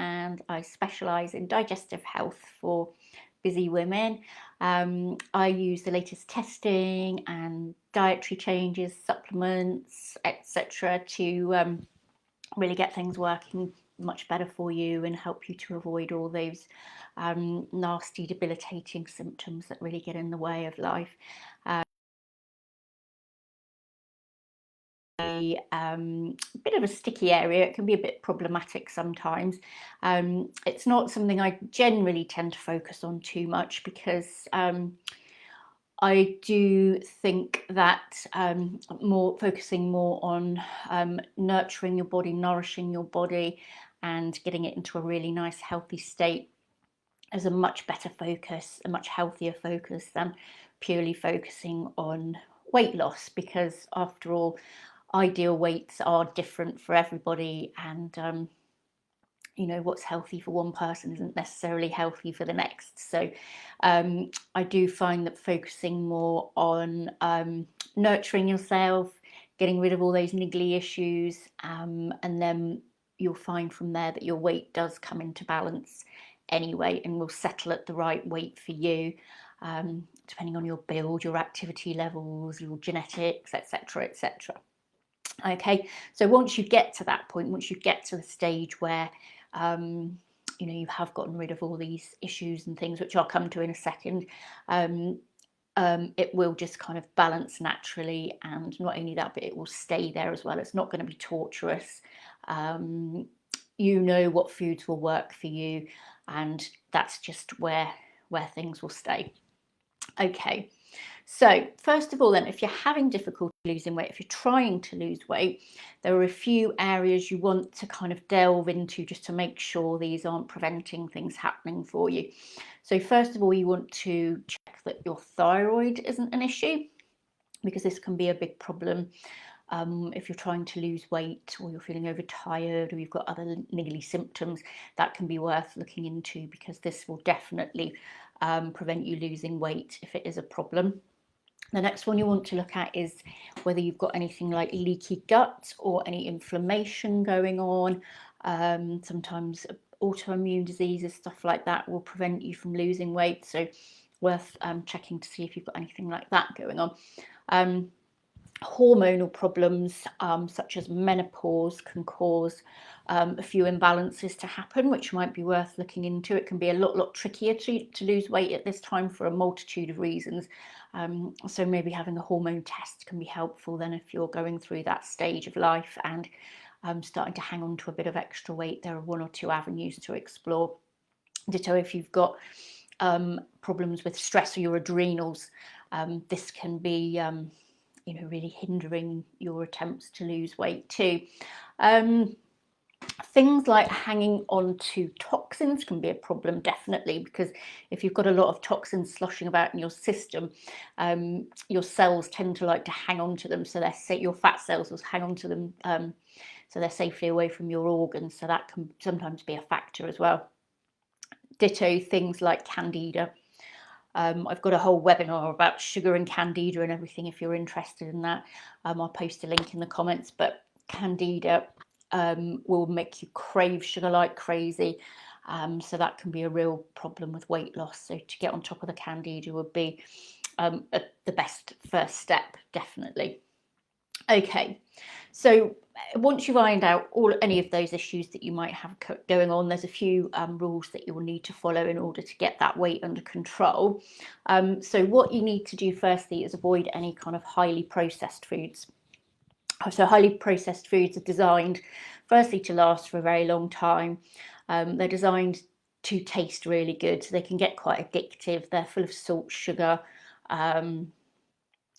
and I specialise in digestive health for busy women. I use the latest testing and dietary changes, supplements, etc. to really get things working much better for you and help you to avoid all those nasty, debilitating symptoms that really get in the way of life. A bit of a sticky area. It can be a bit problematic sometimes. It's not something I generally tend to focus on too much because I do think that focusing more on nurturing your body, nourishing your body, and getting it into a really nice, healthy state is a much better focus, a much healthier focus than purely focusing on weight loss, because after all, ideal weights are different for everybody, and you know, what's healthy for one person isn't necessarily healthy for the next. So I do find that focusing more on nurturing yourself, getting rid of all those niggly issues, and then you'll find from there that your weight does come into balance anyway and will settle at the right weight for you, depending on your build, your activity levels, your genetics, etc., etc. Okay, so once you get to that point, once you get to the stage where you know, you have gotten rid of all these issues and things, which I'll come to in a second, it will just kind of balance naturally, and not only that, but it will stay there as well. It's not going to be torturous. You know what foods will work for you, and that's just where things will stay. Okay, so first of all then, if you're having difficulty losing weight, if you're trying to lose weight, there are a few areas you want to kind of delve into just to make sure these aren't preventing things happening for you. So first of all, you want to check that your thyroid isn't an issue, because this can be a big problem. If you're trying to lose weight, or you're feeling overtired, or you've got other niggly symptoms, that can be worth looking into, because this will definitely prevent you losing weight if it is a problem. The next one you want to look at is whether you've got anything like leaky gut or any inflammation going on. Sometimes autoimmune diseases, stuff like that, will prevent you from losing weight, so worth checking to see if you've got anything like that going on. Hormonal problems such as menopause can cause a few imbalances to happen, which might be worth looking into. It can be a lot trickier to lose weight at this time for a multitude of reasons. So maybe having a hormone test can be helpful then if you're going through that stage of life and starting to hang on to a bit of extra weight. There are one or two avenues to explore. Ditto if you've got problems with stress or your adrenals. This can be you know, really hindering your attempts to lose weight too. Things like hanging on to toxins can be a problem, definitely, because if you've got a lot of toxins sloshing about in your system, your cells tend to like to hang on to them. So your fat cells will hang on to them, so they're safely away from your organs. So that can sometimes be a factor as well. Ditto things like candida. I've got a whole webinar about sugar and candida and everything if you're interested in that. I'll post a link in the comments, but candida will make you crave sugar like crazy, so that can be a real problem with weight loss. So to get on top of the candida would be the best first step, definitely. Okay, so once you've ironed out any of those issues that you might have going on, there's a few rules that you will need to follow in order to get that weight under control. So what you need to do firstly is avoid any kind of highly processed foods. So highly processed foods are designed firstly to last for a very long time. They're designed to taste really good, so they can get quite addictive. They're full of salt, sugar.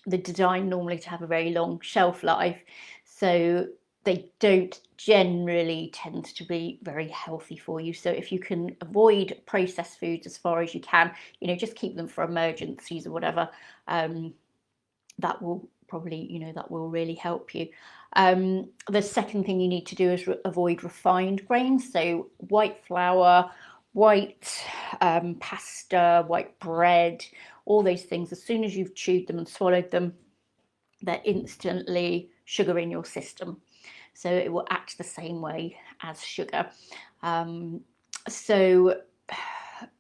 They're designed normally to have a very long shelf life, so they don't generally tend to be very healthy for you. So if you can avoid processed foods as far as you can, you know, just keep them for emergencies or whatever, that will probably, you know, that will really help you. The second thing you need to do is avoid refined grains, so white flour, white pasta, white bread, all those things. As soon as you've chewed them and swallowed them, they're instantly sugar in your system, so it will act the same way as sugar. So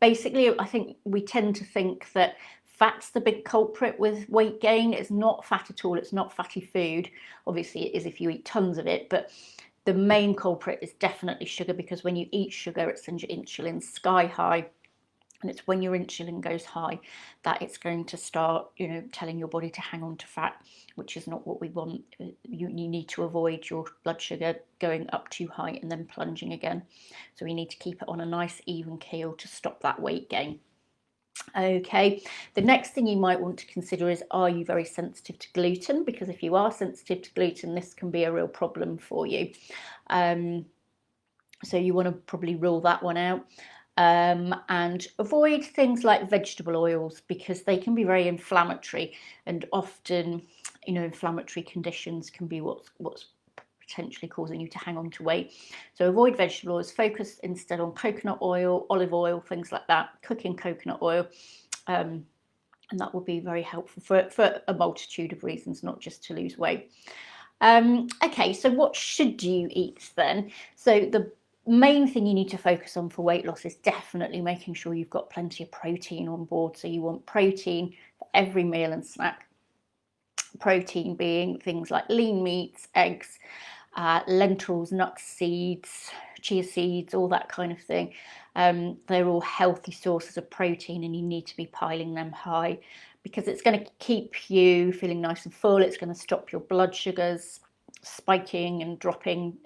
basically, I think we tend to think that fat's the big culprit with weight gain. It's not fat at all. It's not fatty food. Obviously, it is if you eat tons of it, but the main culprit is definitely sugar, because when you eat sugar, it sends your insulin sky high. And it's when your insulin goes high that it's going to start, telling your body to hang on to fat, which is not what we want. You need to avoid your blood sugar going up too high and then plunging again. So we need to keep it on a nice even keel to stop that weight gain. Okay, the next thing you might want to consider is, are you very sensitive to gluten? Because if you are sensitive to gluten, this can be a real problem for you. So you want to probably rule that one out. And avoid things like vegetable oils, because they can be very inflammatory, and often, inflammatory conditions can be what's potentially causing you to hang on to weight. So avoid vegetable oils, focus instead on coconut oil, olive oil, things like that, cooking coconut oil. And that will be very helpful for a multitude of reasons, not just to lose weight. Okay, so what should you eat then? So the main thing you need to focus on for weight loss is definitely making sure you've got plenty of protein on board. So you want protein for every meal and snack. Protein being things like lean meats, eggs, lentils, nuts, seeds, chia seeds, all that kind of thing. They're all healthy sources of protein, and you need to be piling them high, because it's going to keep you feeling nice and full. It's going to stop your blood sugars spiking and dropping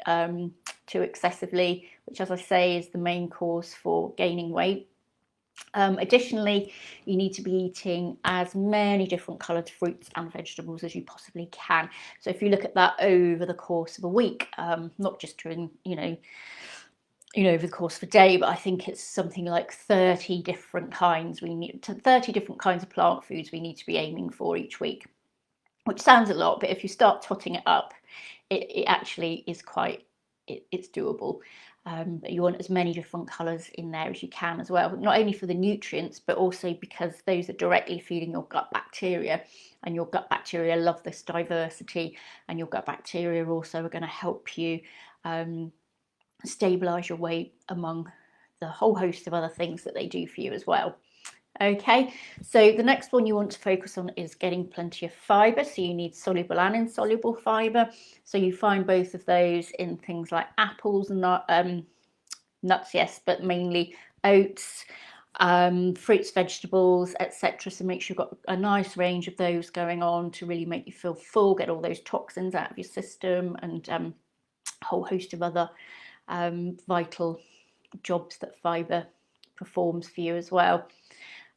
too excessively, which, as I say, is the main cause for gaining weight. Additionally, you need to be eating as many different coloured fruits and vegetables as you possibly can. So if you look at that over the course of a week, not just during, over the course of a day, but I think it's something like 30 different kinds. 30 different kinds of plant foods we need to be aiming for each week, which sounds a lot, but if you start totting it up, it actually is it's doable. You want as many different colours in there as you can as well, not only for the nutrients, but also because those are directly feeding your gut bacteria, and your gut bacteria love this diversity, and your gut bacteria also are going to help you stabilise your weight among the whole host of other things that they do for you as well. Okay, so the next one you want to focus on is getting plenty of fibre. So you need soluble and insoluble fibre. So you find both of those in things like apples and nuts, yes, but mainly oats, fruits, vegetables, etc. So make sure you've got a nice range of those going on to really make you feel full, get all those toxins out of your system, and a whole host of other vital jobs that fibre performs for you as well.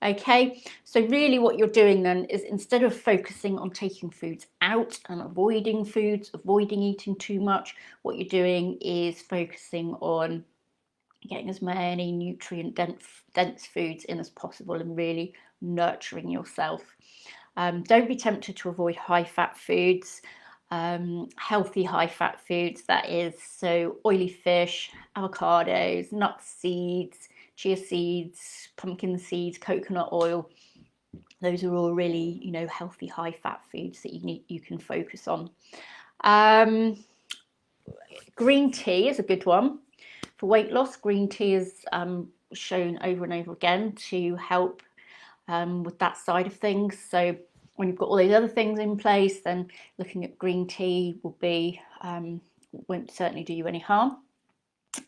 Okay, so really what you're doing then is, instead of focusing on taking foods out and avoiding foods, avoiding eating too much, what you're doing is focusing on getting as many nutrient dense foods in as possible, and really nurturing yourself. Don't be tempted to avoid high fat foods. Healthy high fat foods, that is, so oily fish, avocados, nuts, seeds, chia seeds, pumpkin seeds, coconut oil. Those are all really, healthy high fat foods that you can focus on. Green tea is a good one for weight loss. Green tea is shown over and over again to help with that side of things. So when you've got all those other things in place, then looking at green tea will be won't certainly do you any harm.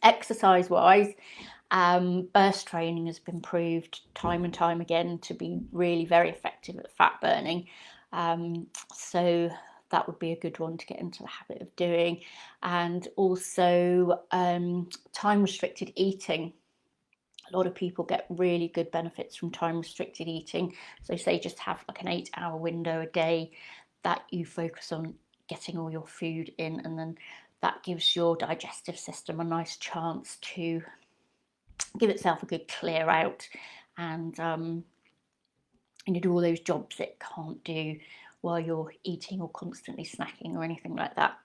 Exercise wise, burst training has been proved time and time again to be really very effective at fat burning. So that would be a good one to get into the habit of doing. And also time restricted eating. A lot of people get really good benefits from time restricted eating. So say just have like an 8-hour window a day that you focus on getting all your food in, and then that gives your digestive system a nice chance to give itself a good clear out, and do all those jobs it can't do while you're eating or constantly snacking or anything like that.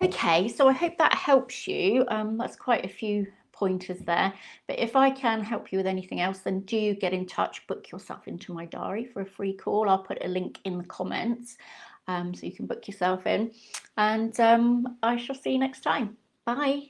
Okay, so I hope that helps you. That's quite a few pointers there, but if I can help you with anything else, then do get in touch, book yourself into my diary for a free call. I'll put a link in the comments so you can book yourself in, and I shall see you next time. Bye.